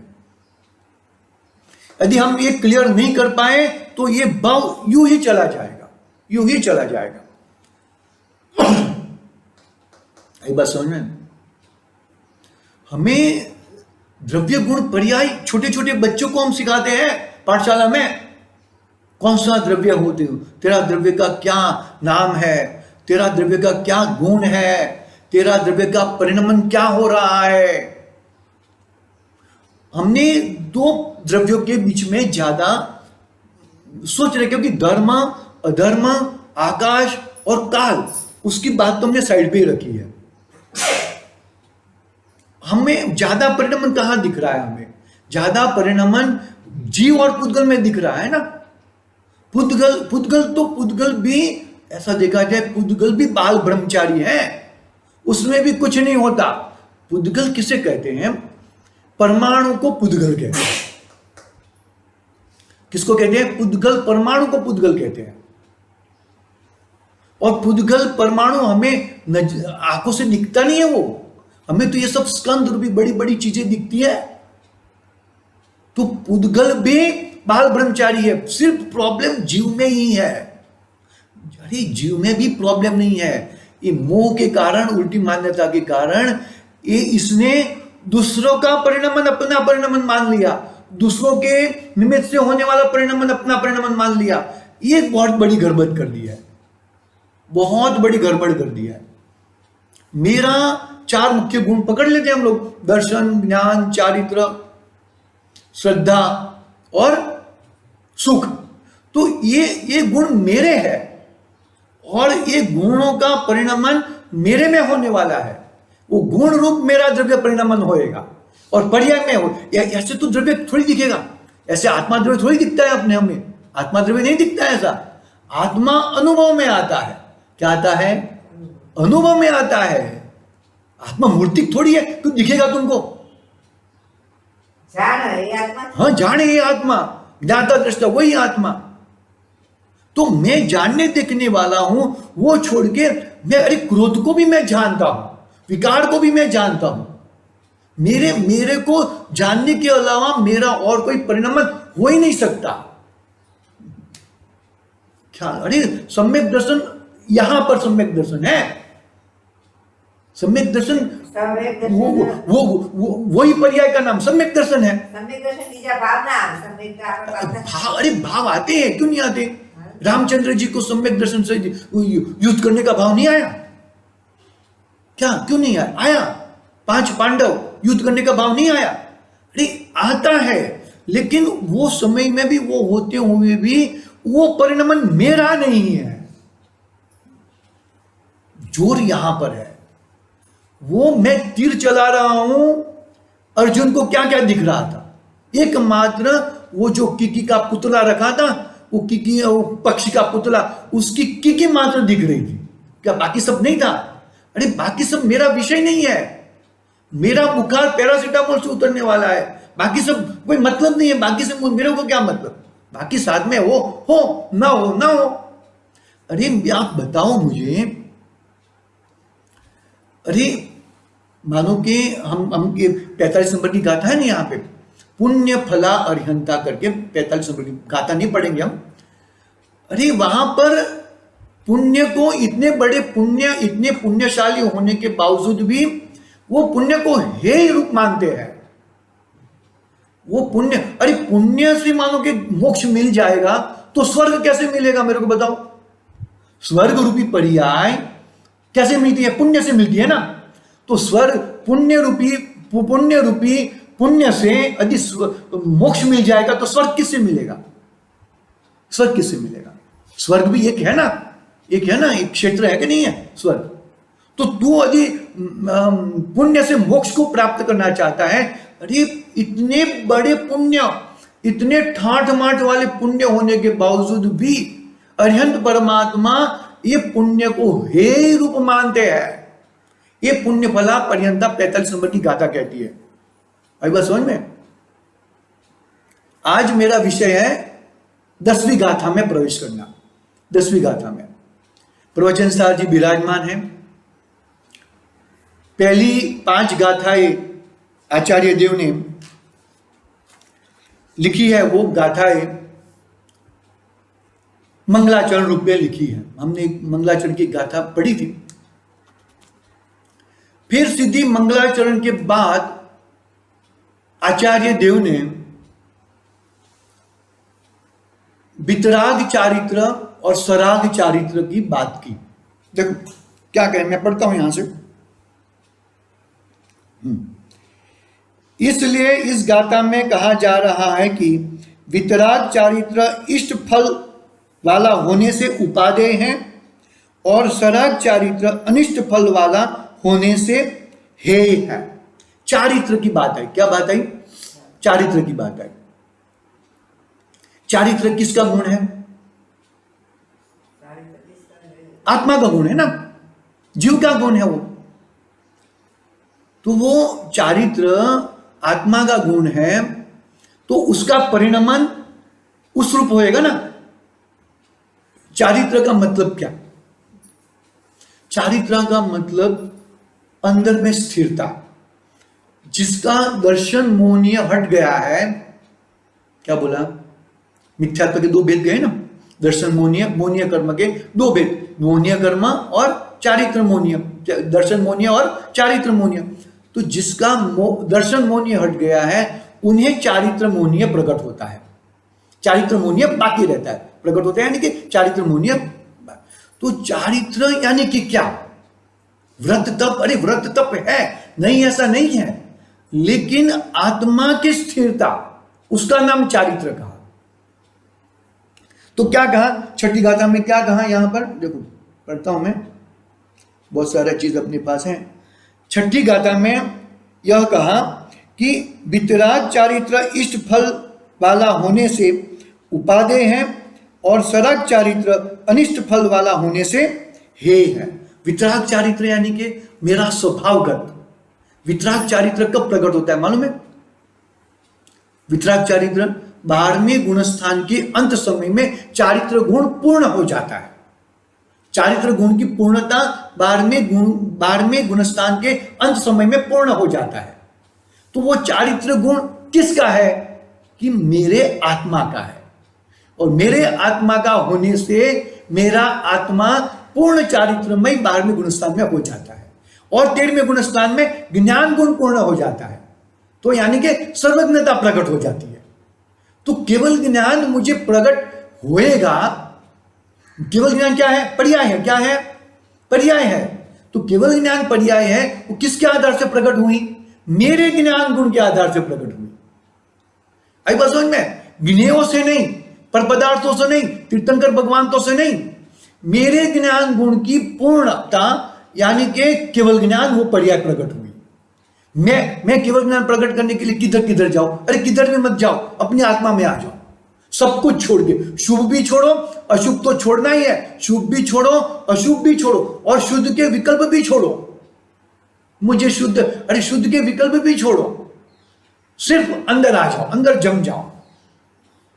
यदि हम ये क्लियर नहीं कर पाए तो ये भाव यूं ही चला जाएगा, यूं ही चला जाएगा। एक बात समझ में? हमें द्रव्य गुण पर्याय छोटे छोटे बच्चों को हम सिखाते हैं पाठशाला में। कौन सा द्रव्य होते हो, तेरा द्रव्य का क्या नाम है, तेरा द्रव्य का क्या गुण है, तेरा द्रव्य का परिणमन क्या हो रहा है। हमने दो द्रव्यों के बीच में ज्यादा सोच रहे, क्योंकि धर्म अधर्म, आकाश और काल, उसकी बात तो हमने साइड पे ही रखी है। हमें ज्यादा परिणमन कहां दिख रहा है? हमें ज्यादा परिणमन जीव और पुद्गल में दिख रहा है ना। पुद्गल भी ऐसा देखा जाए, पुद्गल भी बाल ब्रह्मचारी है, उसमें भी कुछ नहीं होता। पुद्गल किसे कहते हैं? परमाणु को पुद्गल कहते हैं। किसको कहते हैं? पुद्गल। परमाणु को पुद्गल कहते हैं। और पुद्गल परमाणु हमें आंखों से दिखता नहीं है, वो हमें तो ये सब स्कंद रूपी बड़ी बड़ी चीजें दिखती है। तो पुद्गल भी बाल ब्रह्मचारी है। सिर्फ प्रॉब्लम जीव में ही है। अरे जीव में भी प्रॉब्लम नहीं है, ये मोह के कारण, उल्टी मान्यता के कारण ये इसने दूसरों का परिणमन अपना परिणमन मान लिया, दूसरों के निमित्त से होने वाला परिणमन अपना परिणमन मान लिया। ये एक बहुत बड़ी गड़बड़ कर दी है, बहुत बड़ी गड़बड़ कर दी है। मेरा चार मुख्य गुण पकड़ लेते हैं हम लोग, दर्शन, ज्ञान, चारित्र, श्रद्धा और सुख। तो ये गुण मेरे हैं, और ये गुणों का परिणमन मेरे में होने वाला है। वो गुण रूप मेरा द्रव्य परिणमन होएगा, और पर्याय में हो। ऐसे तो द्रव्य थोड़ी दिखेगा, ऐसे आत्मा द्रव्य थोड़ी दिखता है अपने हमें। आत्मा द्रव्य नहीं दिखता है ऐसा। आत्मा अनुभव में आता है। क्या आता है? अनुभव में आता है। आत्मा मूर्तिक थोड़ी है, क्यों दिखेगा तुमको? जान है ये आत्मा। हाँ, जान है ये आत्मा, ज्ञाता दृष्टा वही आत्मा। तो मैं जानने देखने वाला हूं, वो छोड़ के मैं, अरे क्रोध को भी मैं जानता हूं, विकार को भी मैं जानता हूं। मेरे को जानने के अलावा मेरा और कोई परिणमन हो ही नहीं सकता। क्या? अरे सम्यक दर्शन, यहां पर सम्यक दर्शन है। सम्यक दर्शन वो वही पर्याय का नाम सम्यक दर्शन है। सम्यक दर्शन नीचा भाव ना, सम्यक का भाव, अरे भाव आते हैं, क्यों नहीं आते? रामचंद्र जी को सम्यक दर्शन से युद्ध करने का भाव नहीं आया क्या? क्यों नहीं आया? आया। 5 पांडव युद्ध करने का भाव नहीं आया? अरे आता है, लेकिन वो समय में भी, वो होते हुए भी वो परिणमन मेरा नहीं है। जोर यहां पर है। वो मैं तीर चला रहा हूं, अर्जुन को क्या क्या दिख रहा था? एकमात्र वो जो किकी का पुतला रखा था, वो किकी, वो पक्षी का पुतला, उसकी किकी मात्र दिख रही थी। क्या बाकी सब नहीं था? अरे बाकी सब मेरा विषय नहीं है। मेरा बुखार पैरासीटामोल से उतरने वाला है, बाकी सब कोई मतलब नहीं है। बाकी से मेरे को क्या मतलब? बाकी साथ में हो ना हो ना हो। अरे आप बताओ मुझे, अरे मानो कि हम ये 45 नंबर की गाथा है ना, यहाँ पे पुण्य फला अर्हंता करके 45 नंबर की गाथा नहीं पढ़ेंगे हम। अरे वहां पर पुण्य को, इतने बड़े पुण्य, इतने पुण्यशाली होने के बावजूद भी वो पुण्य को हेय रूप मानते हैं। वो पुण्य, अरे पुण्य से मानो कि मोक्ष मिल जाएगा तो स्वर्ग कैसे मिलेगा मेरे को बताओ? स्वर्ग रूपी पर्याय कैसे मिलती है? पुण्य से मिलती है ना। तो स्वर्ग पुण्य रूपी पुण्य से यदि मोक्ष मिल जाएगा तो स्वर्ग किससे मिलेगा? स्वर्ग किससे मिलेगा? स्वर्ग भी एक है ना, एक क्षेत्र है कि नहीं है स्वर्ग। तो तू यदि पुण्य से मोक्ष को प्राप्त करना चाहता है, अरे इतने बड़े पुण्य, इतने ठाठ माठ वाले पुण्य होने के बावजूद भी अरिहंत परमात्मा ये पुण्य को हेय रूप मानते हैं। ये पुण्य फला पर्यंता 45 नंबर की गाथा कहती है। अभी बात समझ में? आज मेरा विषय है 10वीं गाथा में प्रवेश करना। 10वीं गाथा में प्रवचन सार जी विराजमान है। पहली 5 गाथाएं आचार्य देव ने लिखी है, वो गाथाएं मंगलाचरण रूप में लिखी है। हमने मंगलाचरण की गाथा पढ़ी थी। फिर सीधी मंगलाचरण के बाद आचार्य देव ने वितराग चारित्र और सराग चारित्र की बात की। देखो क्या कहें, मैं पढ़ता हूं यहां से। इसलिए इस गाथा में कहा जा रहा है कि वितराग चारित्र इष्ट फल वाला होने से उपादेय है और सराग चारित्र अनिष्ट फल वाला होने से हेय है। चारित्र की बात है। क्या बात आई? चारित्र की बात है। चारित्र किसका गुण है? आत्मा का गुण है ना, जीव का गुण है वो। तो वो चारित्र आत्मा का गुण है, तो उसका परिणमन उस रूप होएगा ना। चारित्र का मतलब क्या? चारित्र का मतलब अंदर में स्थिरता। जिसका दर्शन मोहनीय हट गया है, क्या बोला? मिथ्यात्व के 2 भेद गए ना, दर्शन मोहनीय, मोहनीय कर्म के 2 भेद, मोहनीय कर्म और चारित्र मोहनीय, दर्शन मोहनीय और चारित्र मोहनीय। तो जिसका दर्शन मोहनीय हट गया है उन्हें चारित्र मोहनीय प्रकट होता है। चारित्र मोहनीय बाकी रहता है, प्रकट होता है यानी कि चारित्र मोहनीय। तो चारित्र यानी कि क्या? व्रत तप। अरे व्रत तप है नहीं, ऐसा नहीं है, लेकिन आत्मा की स्थिरता, उसका नाम चारित्र कहा। तो क्या कहा छठी गाथा में? क्या कहा यहां पर? देखो पढ़ता हूं मैं, बहुत सारा चीज अपने पास है। छठी गाथा में यह कहा कि वितराग चारित्र इष्ट फल वाला होने से उपादेय है और सराग चारित्र अनिष्ट फल वाला होने से हेय है। वितराग चारित्र यानी कि मेरा स्वभावगत। वितराग चारित्र कब प्रकट होता है मालूम है? वितराग चारित्र 12वें गुणस्थान के अंत समय में चारित्र गुण पूर्ण हो जाता है। चारित्र गुण की पूर्णता 12वें गुणस्थान के अंत समय में पूर्ण हो जाता है। तो वो चारित्र गुण किसका है? कि मेरे आत्मा का है। और मेरे आत्मा का होने से मेरा आत्मा पूर्ण चारित्रमय 12वें गुणस्थान में हो जाता है और 13वें गुणस्थान में ज्ञान गुण पूर्ण हो जाता है। तो यानी कि सर्वज्ञता प्रकट हो जाती है। तो केवल ज्ञान मुझे प्रकट होएगा। केवल ज्ञान क्या है? पर्याय है। क्या है? पर्याय है। तो केवल ज्ञान पर्याय है, वो किसके आधार से प्रकट हुई? मेरे ज्ञान गुण के आधार से प्रकट हुई। आई बात समझ में? ज्ञेयों से नहीं, पर पदार्थों से नहीं, तीर्थंकर भगवानों से नहीं, मेरे ज्ञान गुण की पूर्णता यानी कि केवल ज्ञान, वो पर्याय प्रकट हुई। मैं केवल ज्ञान प्रकट करने के लिए किधर किधर जाऊं? अरे किधर भी मत जाओ, अपनी आत्मा में आ जाओ। सब कुछ छोड़ के, शुभ भी छोड़ो, अशुभ तो छोड़ना ही है। शुभ भी छोड़ो, अशुभ भी छोड़ो, और शुद्ध के विकल्प भी छोड़ो। मुझे शुद्ध, अरे शुद्ध के विकल्प भी छोड़ो, सिर्फ अंदर आ जाओ, अंदर जम जाओ।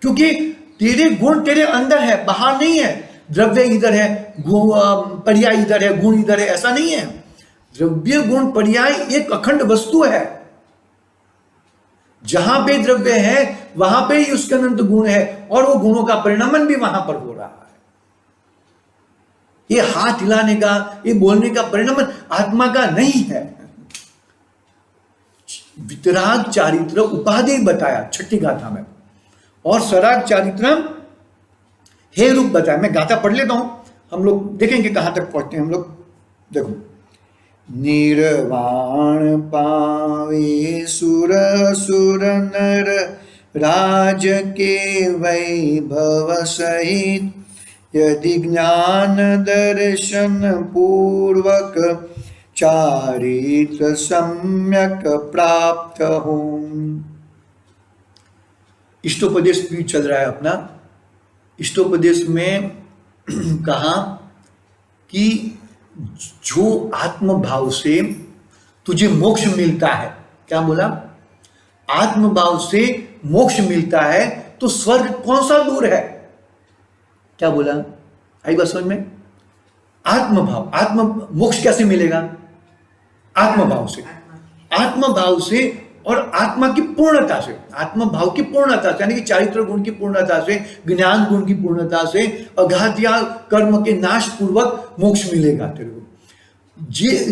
क्योंकि तेरे गुण तेरे अंदर है, बाहर नहीं है। द्रव्य इधर है, पर्याय इधर है, गुण इधर है, ऐसा नहीं है। द्रव्य गुण पर्याय एक अखंड वस्तु है। जहां पे द्रव्य है वहां पे ही उसके अनंत गुण है, और वो गुणों का परिणामन भी वहां पर हो रहा है। ये हाथ हिलाने का, ये बोलने का परिणामन आत्मा का नहीं है। वितराग चारित्र उपाधि बताया छठी गाथा में, और सराग चारित्र हे रूप बताया। मैं गाथा पढ़ लेता हूं, हम लोग देखेंगे कहां तक पहुंचते हैं हम लोग। देखो, निर्वाण पावे सुर सुर नर राज के वैभव सहित, यदि ज्ञान दर्शन पूर्वक चारित्र सम्यक प्राप्त हो। इष्टोपदेश भी चल रहा है अपना। इष्टोपदेश में कहा कि जो आत्म भाव से तुझे मोक्ष मिलता है, क्या बोला? आत्म भाव से मोक्ष मिलता है तो स्वर्ग कौन सा दूर है? क्या बोला? आई बात समझ में? आत्म भाव, आत्म मोक्ष कैसे मिलेगा? आत्म भाव से, आत्म भाव से और आत्मा की पूर्णता से, आत्म भाव की पूर्णता से, यानी कि चारित्र गुण की पूर्णता से, ज्ञान गुण की पूर्णता से, अघात्या कर्म के नाश पूर्वक मोक्ष मिलेगा तेरे को।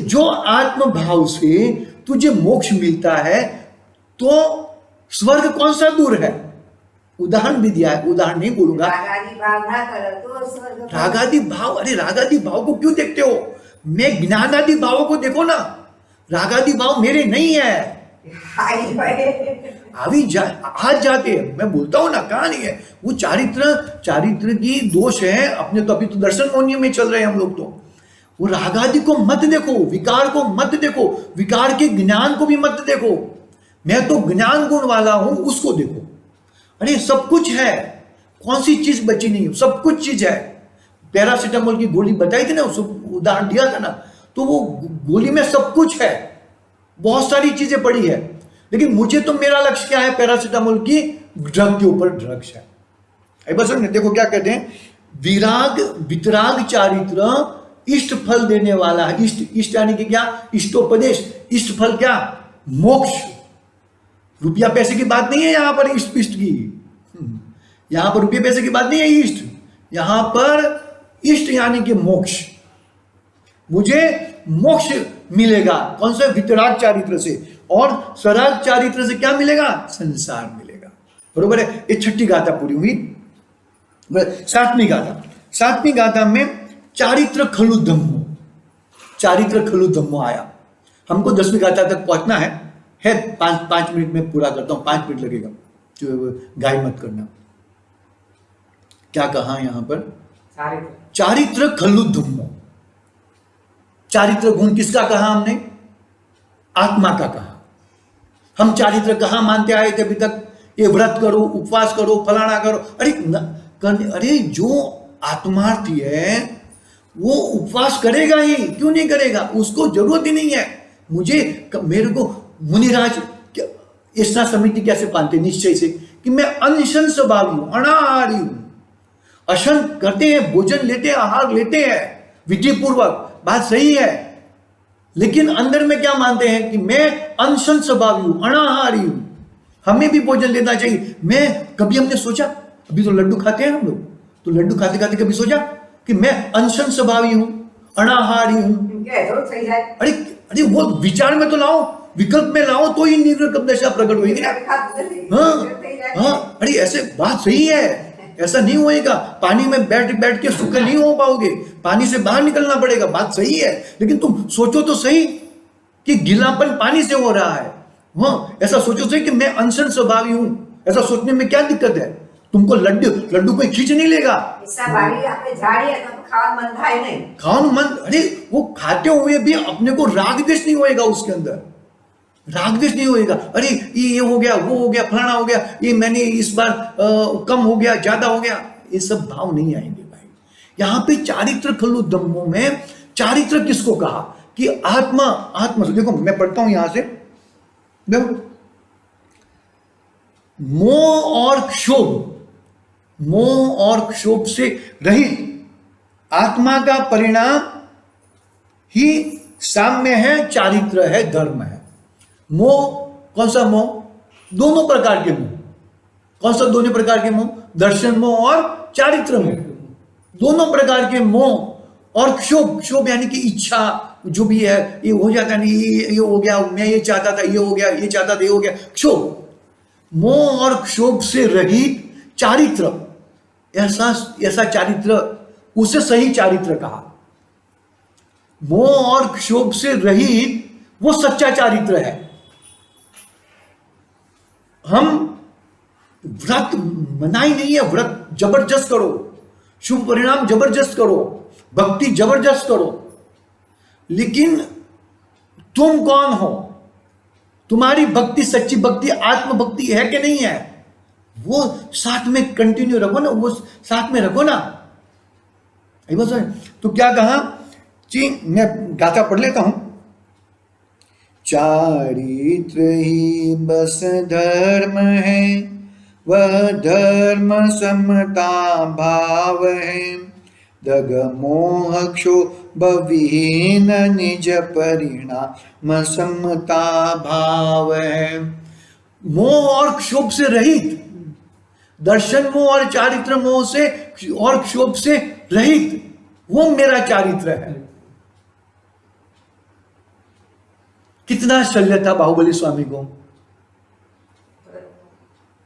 जो आत्म भाव से तुझे मोक्ष मिलता है तो स्वर्ग कौन सा दूर है? उदाहरण भी दिया है, उदाहरण नहीं बोलूंगा। रागादि भाव ना करो तो स्वर्ग। रागादि भाव, अरे रागादि भाव को क्यों देखते हो? मैं ज्ञानादि भाव को देखो ना। रागादि भाव मेरे नहीं है, आज जाते हैं। मैं बोलता हूं ना, कहां नहीं है वो चारित्र की दोष है अपने। तो अभी तो दर्शन मोनियों में चल रहे हैं हम लोग। तो वो रागादि को मत देखो, विकार को मत देखो, विकार के ज्ञान को भी मत देखो। मैं तो ज्ञान गुण वाला हूं, उसको देखो। अरे सब कुछ है, कौन सी चीज बची नहीं? सब कुछ चीज है। पैरासीटामोल की गोली बताई थी ना, उस उदाहरण दिया था ना, तो वो गोली में सब कुछ है, बहुत सारी चीजें पड़ी है। लेकिन मुझे तो मेरा लक्ष्य क्या है? पैरासीटामोल की ड्रग के ऊपर ड्रग्स है। बस देखो क्या कहते हैं, वितराग चारित्र इष्ट फल देने वाला है। इष्ट यानी कि क्या? इष्टोपदेश। इष्ट फल क्या? मोक्ष। रुपया पैसे की बात नहीं है यहां पर इष्ट की। यहां पर रुपये पैसे की बात नहीं है इष्ट, यहां पर इष्ट यानी कि मोक्ष। मुझे मोक्ष मिलेगा कौन से? वितराग चारित्र से। और सराग चारित्र से क्या मिलेगा? संसार मिलेगा। बरोबर है? ये छठी गाथा पूरी हुई। सातवीं गाथा में चारित्र खलु धम्मो, चारित्र खलु धम्मो आया। हमको 10वीं गाथा तक पहुंचना है 5 मिनट में पूरा करता हूं, 5 मिनट लगेगा, जो गाय मत करना। क्या कहा यहां पर? चारित्र खलु धम्मो। चारित्र गुण किसका कहा हमने? आत्मा का कहा। हम चारित्र कहां मानते आए थे अभी तक? ये व्रत करो, उपवास करो, फलाना करो। अरे जो आत्मार्थी है वो उपवास करेगा ही, क्यों नहीं करेगा? उसको जरूरत ही नहीं है। मेरे को मुनिराज इतना समिति कैसे पाते निश्चय से कि मैं अनशन स्वभावी हूं, अनाहारी हूं। अशन करते हैं, भोजन लेते हैं, आहार लेते हैं विधि पूर्वक, बात सही है। लेकिन अंदर में क्या मानते हैं कि मैं अनशन स्वभावी हूं, अनाहारी हूं, हमें भी भोजन लेना चाहिए। कभी हमने सोचा, अभी तो लड्डू खाते हैं हम लोग, तो लड्डू खाते खाते कभी सोचा कि मैं अनशन स्वभावी हूं, अनाहारी हूं? अरे वो विचार में तो लाओ, विकल्प में लाओ, तो ही निर्विकल्प दशा प्रकट होगी ना। हाँ, अरे ऐसे बात सही है, ऐसा नहीं होएगा। पानी में बैठ के सुख नहीं हो पाओगे, पानी से बाहर निकलना पड़ेगा, बात सही है। लेकिन तुम सोचो तो सही कि गीलापन पानी से हो रहा है। हाँ, ऐसा सोचो सही कि मैं अनशन स्वभावी हूं। ऐसा सोचने में क्या दिक्कत है? तुमको लड्डू कोई खींच नहीं लेगा। खाओ मन, अरे वो खाते हुए भी अपने को राग द्वेष नहीं होएगा, उसके अंदर राग द्वेष नहीं होएगा। अरे ये हो गया, वो हो गया, फलाना हो गया, ये मैंने इस बार कम हो गया, ज्यादा हो गया, ये सब भाव नहीं आएंगे भाई। यहाँ पे चारित्र खलु धम्मो में चारित्र किसको कहा? कि आत्मा से। देखो मैं पढ़ता हूं यहां से, देखो, मोह और क्षोभ से रहित आत्मा का परिणाम ही साम्य है, चारित्र है, धर्म है। मोह, कौन सा मोह? दोनों प्रकार के मोह। कौन सा दोनों प्रकार के मोह? दर्शन मोह और चारित्र मोह। दोनों प्रकार के मोह। और क्षोभ, क्षोभ यानी कि इच्छा जो भी है, ये हो जाता नहीं, ये हो गया, मैं ये चाहता था, ये हो गया, ये चाहता था, ये हो गया, क्षोभ। मोह और क्षोभ से रहित चारित्र, ऐसा ऐसा चारित्र, उसे सही चारित्र कहा। मोह और क्षोभ से रहित वो सच्चा चारित्र है। हम व्रत मनाई नहीं है, व्रत जबरदस्त करो, शुभ परिणाम जबरदस्त करो, भक्ति जबरदस्त करो, लेकिन तुम कौन हो? तुम्हारी भक्ति सच्ची भक्ति, आत्म भक्ति है कि नहीं है? वो साथ में कंटिन्यू रखो ना, वो साथ में रखो ना। बस। तो क्या कहा जी, मैं गाथा पढ़ लेता हूं। चारित्र ही बस धर्म है, वह धर्म समता भाव है, दग मोह क्षोभ विहीन निज परिणाम समता भाव है। मोह और क्षोभ से रहित, दर्शन मोह और चारित्र मोह से और क्षोभ से रहित, वो मेरा चारित्र है। कितना शल्य था बाहुबली स्वामी को।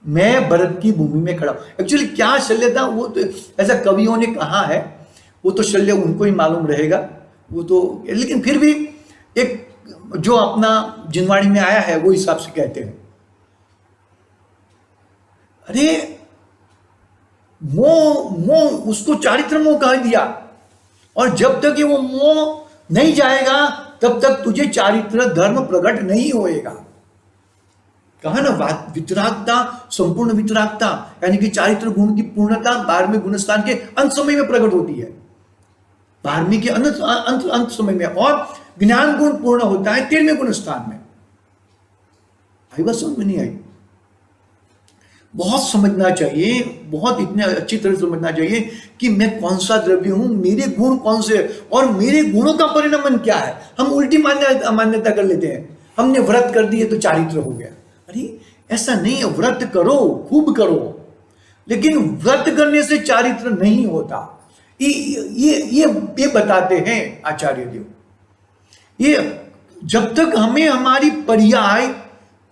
मैं भरत की भूमि में खड़ा हूं। एक्चुअली क्या शल्य था वो तो ऐसा कवियों ने कहा है, वो तो शल्य उनको ही मालूम रहेगा, वो तो, लेकिन फिर भी एक जो अपना जिनवाणी में आया है वो हिसाब से कहते हैं। अरे मोह, मोह उसको चारित्र मोह कह दिया, और जब तक ये वो मोह नहीं जाएगा तब तक तुझे चारित्र धर्म प्रकट नहीं होएगा। कहा ना, वितरागता, संपूर्ण वितरागता, यानी कि चारित्र गुण की पूर्णता 12वें गुणस्थान के अंत समय में प्रकट होती है, 12वें के अंत समय में, और ज्ञान गुण पूर्ण होता है 13वें गुणस्थान में। आई बात समझ में नहीं आई? बहुत समझना चाहिए, बहुत इतने अच्छी तरह समझना चाहिए कि मैं कौन सा द्रव्य हूं, मेरे गुण कौन से, और मेरे गुणों का परिणमन क्या है। हम उल्टी मान्यता कर लेते हैं, हमने व्रत कर दिए तो चारित्र हो गया। अरे ऐसा नहीं है, व्रत करो, खूब करो, लेकिन व्रत करने से चारित्र नहीं होता। ये बताते हैं आचार्य देव। ये जब तक हमें हमारी पर्याय,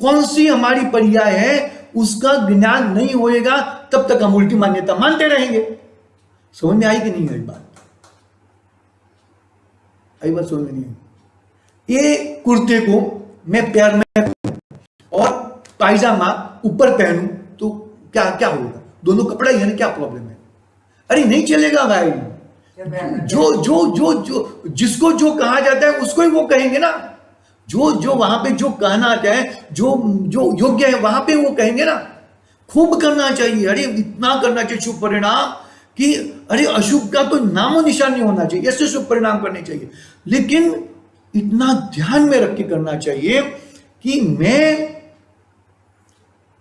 कौन सी हमारी पर्याय है, उसका ज्ञान नहीं होएगा, तब तक हम उल्टी मान्यता मानते रहेंगे। समझ में आई कि नहीं आई बात? आई बात समझ में नहीं आई? ये कुर्ते को मैं पैर में और पायजामा ऊपर पहनूं तो क्या क्या होगा? दोनों कपड़ा ही है ना, क्या प्रॉब्लम है? अरे नहीं चलेगा भाई। जो जो जो जो जिसको जो कहा जाता है उसको ही वो कहेंगे ना। जो जो वहां पे जो कहना चाहे, जो जो योग्य है वहां पे वो कहेंगे ना। खूब करना चाहिए, अरे इतना करना चाहिए शुभ परिणाम कि अरे अशुभ का तो नामो निशान नहीं होना चाहिए, ऐसे शुभ परिणाम करने चाहिए। लेकिन इतना ध्यान में रख के करना चाहिए कि मैं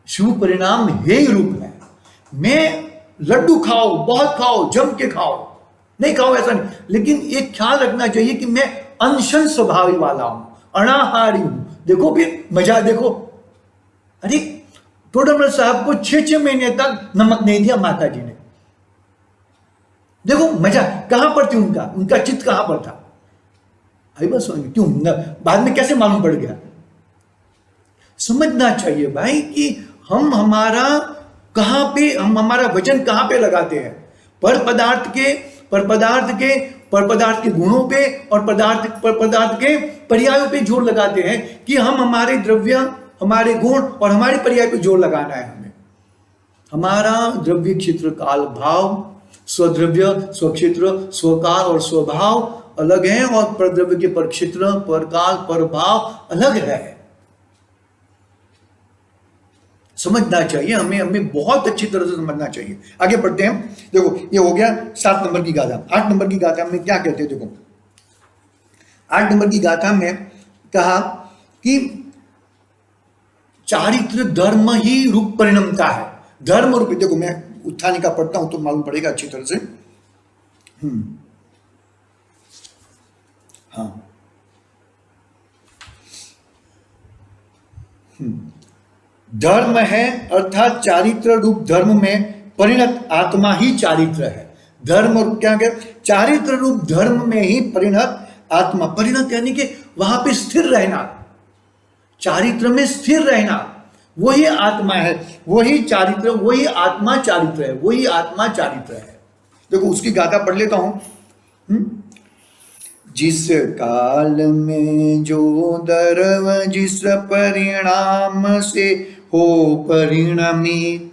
शुभ परिणाम हे ही रूप है। मैं लड्डू खाओ, बहुत खाओ, जम के खाओ, नहीं खाओ ऐसा नहीं, लेकिन एक ख्याल रखना चाहिए कि मैं अनशन स्वभावी वाला हूं, अनाहारी हूं। देखो फिर मजा देखो। अरे टोडरमल साहब को 6-6 महीने तक नमक नहीं दिया माता जी ने। देखो मजा कहां पर थी उनका, उनका चित्त कहां पर था। आई बस क्यों बाद में कैसे मालूम पड़ गया? समझना चाहिए भाई कि हम हमारा कहां पे, हम हमारा वजन कहां पे लगाते हैं। पर पदार्थ के गुणों पे और पदार्थ के पर्यायों पे जोर लगाते हैं कि हम हमारे द्रव्य, हमारे गुण और हमारे पर्याय पे जोर लगाना है हमें। हमारा द्रव्य क्षेत्र काल भाव, स्वद्रव्य, स्वक्षेत्र, स्वकाल और स्वभाव अलग है, और परद्रव्य के पर क्षेत्र, पर काल, पर भाव अलग है। समझना चाहिए हमें बहुत अच्छी तरह से समझना चाहिए। आगे बढ़ते हैं। देखो ये हो गया 7 नंबर की गाथा। 8 नंबर की गाथा में क्या कहते हैं? देखो 8 नंबर की गाथा में कहा कि चारित्र धर्म ही रूप परिणमता है। धर्म रूप, देखो मैं उत्थानी का पढ़ता हूं तो मालूम पड़ेगा अच्छी तरह से। हाँ धर्म है अर्थात चारित्र रूप धर्म में परिणत आत्मा ही चारित्र है। धर्म और क्या क्या चारित्र रूप धर्म में ही परिणत आत्मा, परिणत यानी कि वहां पे स्थिर रहना, चारित्र में स्थिर रहना, वही आत्मा है, वही चारित्र, वही आत्मा चारित्र है, वही आत्मा चारित्र है। देखो उसकी गाथा पढ़ लेता हूं। जिस काल में जो दर्व जिस परिणाम से हो परिणमित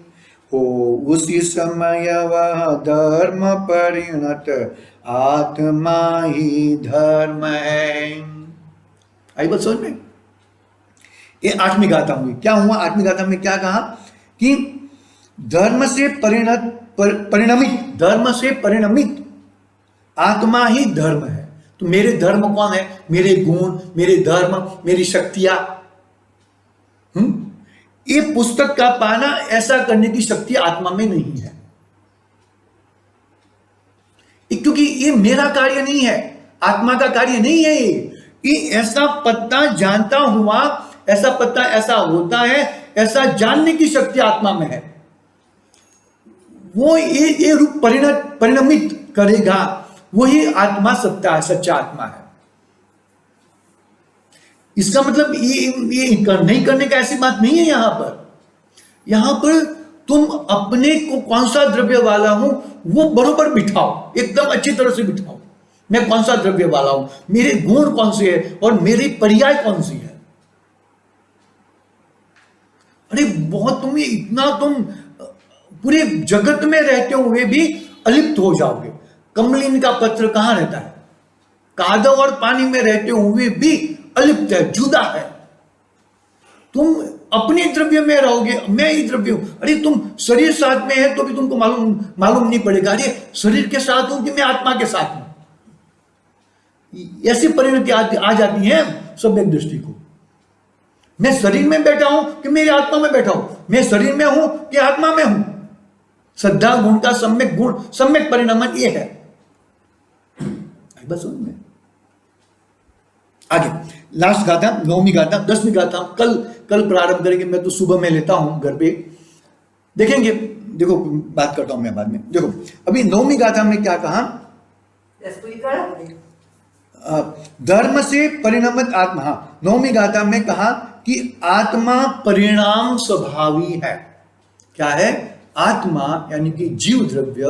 हो, उसी समय वह धर्म परिणत आत्मा ही धर्म है। आई बात समझ में? ये आठवीं गाथा हुई। क्या हुआ आठवीं गाथा में? क्या कहा कि धर्म से परिणमित, धर्म से परिणमित आत्मा ही धर्म है। तो मेरे धर्म कौन है? मेरे गुण, मेरे धर्म, मेरी शक्तियां। ये पुस्तक का पाना, ऐसा करने की शक्ति आत्मा में नहीं है, क्योंकि ये मेरा कार्य नहीं है, आत्मा का कार्य नहीं है। ये ऐसा पत्ता जानता हुआ, ऐसा पत्ता ऐसा होता है, ऐसा जानने की शक्ति आत्मा में है। वो ये रूप परिणमित करेगा, वही आत्मा सत्ता है, सच्चा आत्मा है। इसका मतलब ये नहीं करने का ऐसी बात नहीं है। यहां पर तुम अपने को कौन सा द्रव्य वाला हूं वो बरोबर बिठाओ, एकदम अच्छी तरह से बिठाओ। मैं कौन सा द्रव्य वाला हूं, मेरे गुण कौन से है और मेरी पर्याय कौन सी है। अरे बहुत तुम पूरे जगत में रहते हुए भी अलिप्त हो जाओगे। कमलिन का पत्र कहां रहता है? कादव और पानी में रहते हुए भी अलिप्त है, जुदा है। तुम अपने द्रव्य में रहोगे, मैं ही द्रव्य हूं। अरे तुम शरीर साथ में है तो भी तुमको मालूम नहीं पड़ेगा, अरे शरीर के साथ हूं कि मैं आत्मा के साथ हूं। ऐसी परिणति आ जाती है सम्यक दृष्टि को। मैं शरीर में बैठा हूं कि मेरी आत्मा में बैठा हूं, मैं शरीर में हूं कि आत्मा में हूं। श्रद्धा गुण का सम्यक गुण, सम्यक परिणाम ये है। बस में आगे लास्ट गाथा, 9वीं गाथा, 10वीं गाथा कल प्रारंभ करेंगे। मैं तो सुबह में लेता हूं घर पे, देखेंगे। देखो बात करता हूं मैं बाद में। देखो अभी 9वीं गाथा में क्या कहा? धर्म से परिणमित आत्मा। हाँ, 9वीं गाथा में कहा कि आत्मा परिणाम स्वभावी है। क्या है? आत्मा यानी कि जीव द्रव्य,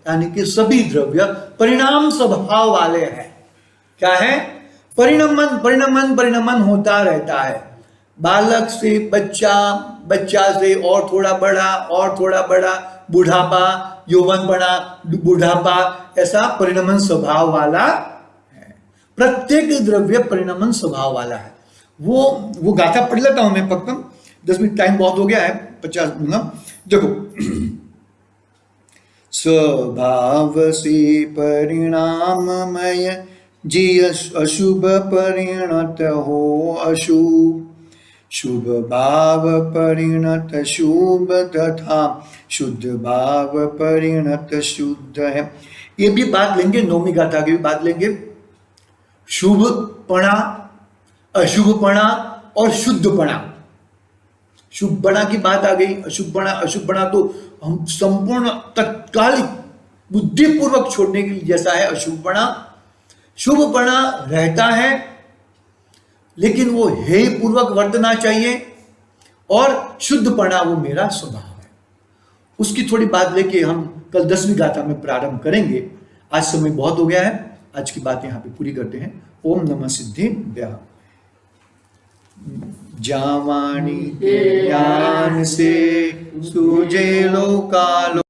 यानी कि सभी द्रव्य परिणाम स्वभाव वाले हैं। क्या है? परिणमन होता रहता है। बालक से बच्चा, बच्चा से और थोड़ा बड़ा, बुढ़ापा, यौवन बड़ा, बुढ़ापा, ऐसा परिणमन स्वभाव वाला है। प्रत्येक द्रव्य परिणमन स्वभाव वाला है। वो गाथा पढ़ लेता हूं मैं पक्का। 10 मिनट टाइम बहुत हो गया है, 50 मिनट। देखो स्वभाव से परिणाममय जी अशुभ परिणत हो अशुभ, शुभ भाव परिणत शुभ तथा शुद्ध भाव परिणत शुद्ध है। ये भी बात लेंगे, 9वीं गाथा की भी बात लेंगे। शुभपणा, अशुभपणा और शुद्धपणा। शुभपणा की बात आ गई, अशुभपणा तो हम संपूर्ण तत्कालिक बुद्धिपूर्वक छोड़ने के लिए जैसा है अशुभपणा। शुभपणा रहता है लेकिन वो हेय पूर्वक वर्तना चाहिए, और शुद्धपणा वो मेरा स्वभाव है। उसकी थोड़ी बात लेके हम कल 10वीं गाथा में प्रारंभ करेंगे। आज समय बहुत हो गया है, आज की बात यहाँ पे पूरी करते हैं। ओम नमः सिद्धिभ्यः। जावाणी ज्ञान से सूझे लोकालो